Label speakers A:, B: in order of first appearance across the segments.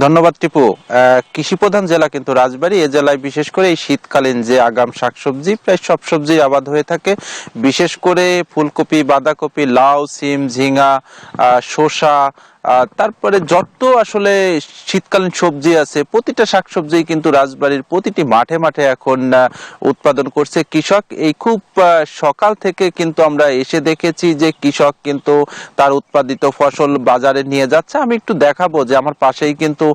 A: ধন্যবাদ টিপু। কৃষি প্রধান জেলা কিন্তু রাজবাড়ী। এই জেলায় বিশেষ করে এই শীতকালীন যে আগাম শাকসবজি প্রায় সব সবজি আবাদ হয়ে থাকে। বিশেষ করে ফুলকপি, বাঁধাকপি, লাউ, সিম, ঝিঙা, শসা, তারপরে যত আসলে শীতকালীন সবজি আছে প্রতিটা শাকসবজি কিন্তু রাজবাড়ীর প্রতিটি মাঠে মাঠে এখন উৎপাদন করছে কৃষক। এই খুব সকাল থেকে কিন্তু আমরা এসে দেখেছি যে কৃষক কিন্তু তার উৎপাদিত ফসল বাজারে নিয়ে যাচ্ছে। আমি একটু দেখাবো যে আমার পাশেই কিন্তু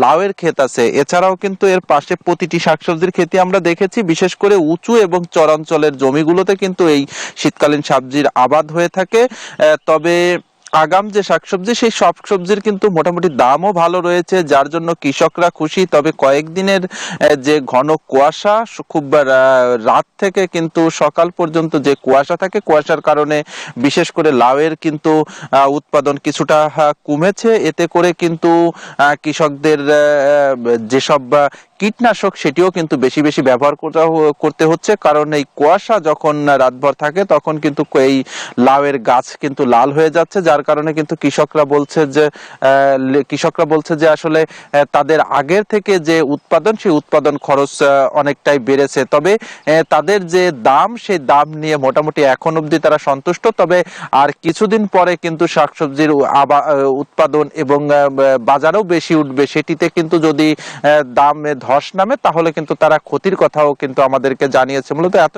A: লাউয়ের ক্ষেত আছে। এছাড়াও কিন্তু এর পাশে প্রতিটি শাকসবজির ক্ষেতে আমরা দেখেছি, বিশেষ করে উঁচু এবং চরাঞ্চলের জমিগুলোতে কিন্তু এই শীতকালীন সবজির আবাদ হয়ে থাকে। তবে আগাম যে শাকসবজি সেই সব সবজির কিন্তু মোটামুটি দামও ভালো রয়েছে, যার জন্য কৃষকরা খুশি। তবে কয়েকদিনের যে ঘন কুয়াশা, খুব রাত থেকে কিন্তু সকাল পর্যন্ত যে কুয়াশা থাকে, কুয়াশার কারণে বিশেষ করে লাউয়ের কিন্তু উৎপাদন কিছুটা কমেছে। এতে করে কিন্তু কৃষকদের যেসব কীটনাশক সেটিও কিন্তু বেশি বেশি ব্যবহার করতে হচ্ছে, কারণ এই কুয়াশা যখন রাতভর থাকে তখন কিন্তু এই লাউয়ের গাছ কিন্তু লাল হয়ে যাচ্ছে, যার কারণে কিন্তু কৃষকরা বলছে যে আসলে তাদের আগের থেকে যে উৎপাদন সেই উৎপাদন খরচ অনেকটাই বেড়েছে। তবে তাদের যে দাম সেই দাম নিয়ে মোটামুটি এখন অবধি তারা সন্তুষ্ট। তবে আর কিছুদিন পরে কিন্তু শাকসবজির উৎপাদন এবং বাজারেও বেশি উঠবে, সেটিতে কিন্তু যদি দামে ধস নামে তাহলে কিন্তু তারা ক্ষতির কথাও কিন্তু আমাদেরকে জানিয়েছে। মূলত এত